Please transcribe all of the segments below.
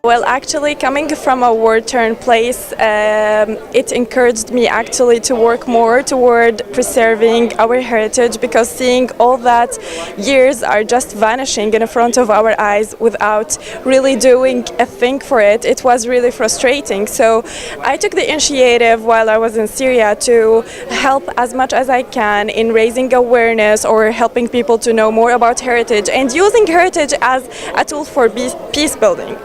Well, actually, coming from a war-torn place, it encouraged me actually to work more toward preserving our heritage, because seeing all that years are just vanishing in front of our eyes without really doing a thing for it, it was really frustrating. So I took the initiative while I was in Syria to help as much as I can in raising awareness or helping people to know more about heritage and using heritage as a tool for peace building.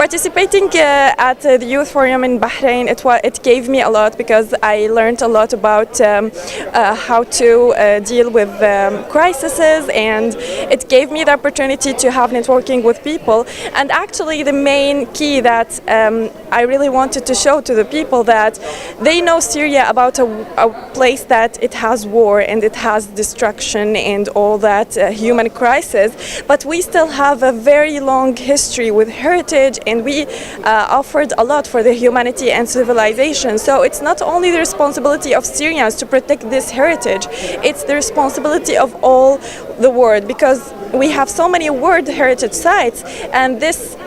Participating at the Youth Forum in Bahrain, it gave me a lot, because I learned a lot about how to deal with crises, and it gave me the opportunity to have networking with people. And actually the main key that I really wanted to show to the people, that they know Syria about a place that it has war and it has destruction and all that human crisis, but we still have a very long history with heritage, and we offered a lot for the humanity and civilization. So it's not only the responsibility of Syrians to protect this heritage, it's the responsibility of all the world, because we have so many world heritage sites, and this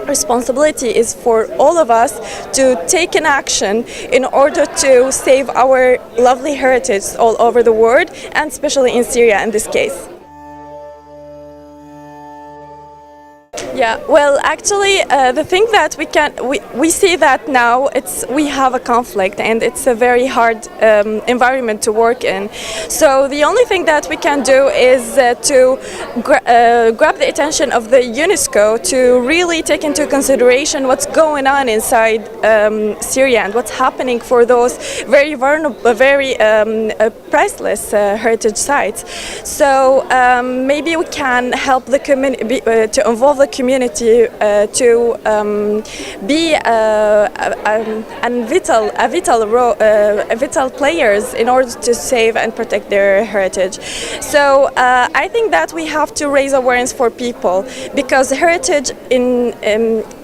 responsibility is for all of us to take an action in order to save our lovely heritage all over the world, and especially in Syria in this case. Yeah, well, actually, the thing that we see that now we have a conflict, and it's a very hard environment to work in. So the only thing that we can do is to grab the attention of the UNESCO to really take into consideration what's going on inside Syria and what's happening for those very vulnerable, very priceless heritage sites. So maybe we can help the community to involve the community to be vital players in order to save and protect their heritage. So I think that we have to raise awareness for people, because heritage,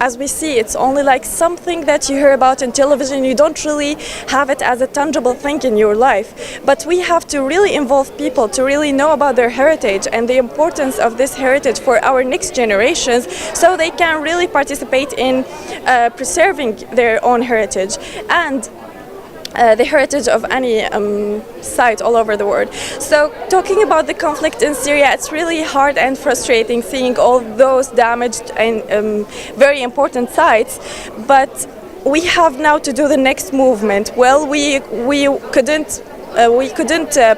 as we see, it's only like something that you hear about in television. You don't really have it as a tangible thing in your life, but we have to really involve people to really know about their heritage and the importance of this heritage for our next generations, so they can really participate in preserving their own heritage and the heritage of any site all over the world. So talking about the conflict in Syria, it's really hard and frustrating seeing all those damaged and very important sites, but we have now to do the next movement. Well, we couldn't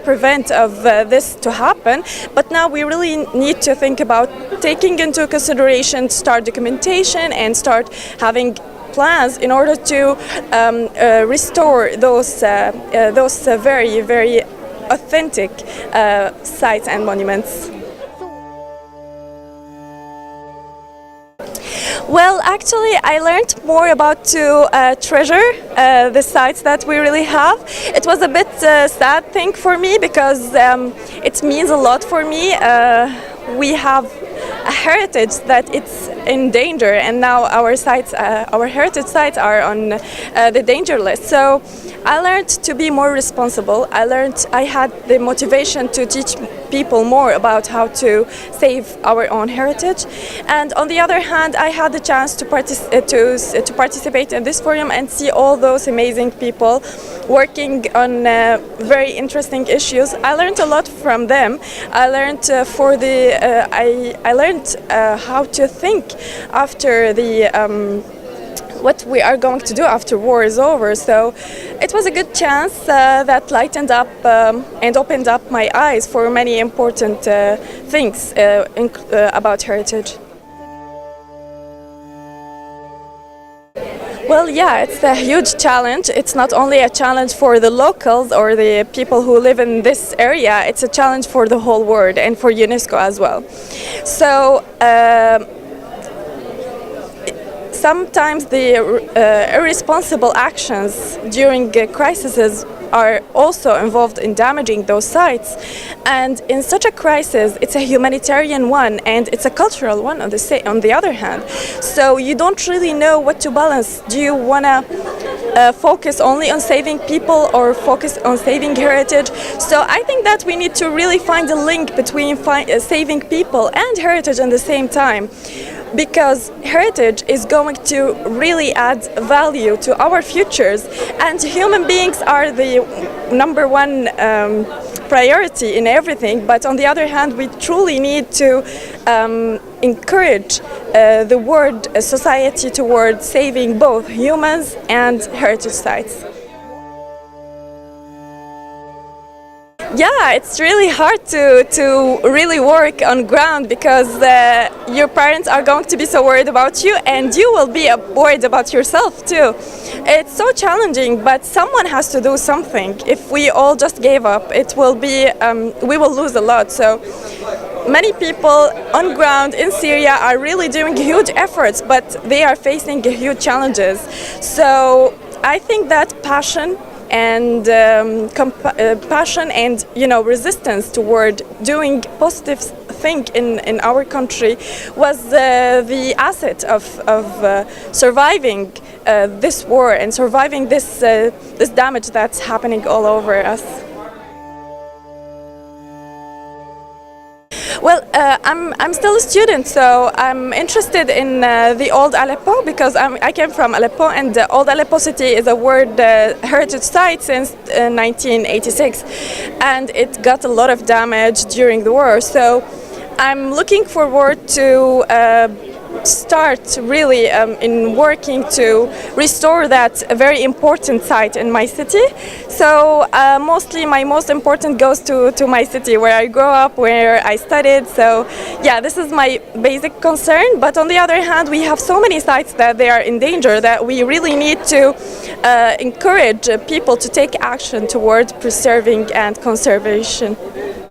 prevent of this to happen, but now we really need to think about taking into consideration, start documentation and start having plans in order to restore those very, very authentic sites and monuments. Well, actually, I learned more about to treasure the sites that we really have. It was a bit sad thing for me, because it means a lot for me. We have a heritage that it's in danger, and now our sites, our heritage sites, are on the danger list. So I learned to be more responsible. I had the motivation to teach people more about how to save our own heritage, and on the other hand, I had the chance to participate in this forum and see all those amazing people working on very interesting issues. I learned a lot from them. I learned I learned how to think after what we are going to do after war is over. So it was a good chance that lightened up and opened up my eyes for many important things about heritage. Well, yeah, it's a huge challenge. It's not only a challenge for the locals or the people who live in this area, it's a challenge for the whole world and for UNESCO as well. So sometimes the irresponsible actions during crises are also involved in damaging those sites, and in such a crisis it's a humanitarian one and it's a cultural one on the other hand. So you don't really know what to balance. Do you want to focus only on saving people or focus on saving heritage? So I think that we need to really find a link between saving people and heritage at the same time. because heritage is going to really add value to our futures, and human beings are the number one priority in everything. But on the other hand, we truly need to encourage the world society towards saving both humans and heritage sites. Yeah, it's really hard to really work on ground because your parents are going to be so worried about you, and you will be worried about yourself too. It's so challenging, but someone has to do something. If we all just gave up, it will be we will lose a lot. So many people on ground in Syria are really doing huge efforts, but they are facing huge challenges. So I think that passion and passion and resistance toward doing positive thing in our country was the asset of surviving this war and surviving this damage that's happening all over us. Well, I'm still a student, so I'm interested in the old Aleppo because I came from Aleppo, and the old Aleppo city is a World Heritage Site since 1986, and it got a lot of damage during the war. So I'm looking forward to start really in working to restore that very important site in my city. So mostly my most important goes to my city where I grew up, where I studied. So yeah, this is my basic concern. But on the other hand, we have so many sites that they are in danger that we really need to encourage people to take action toward preserving and conservation.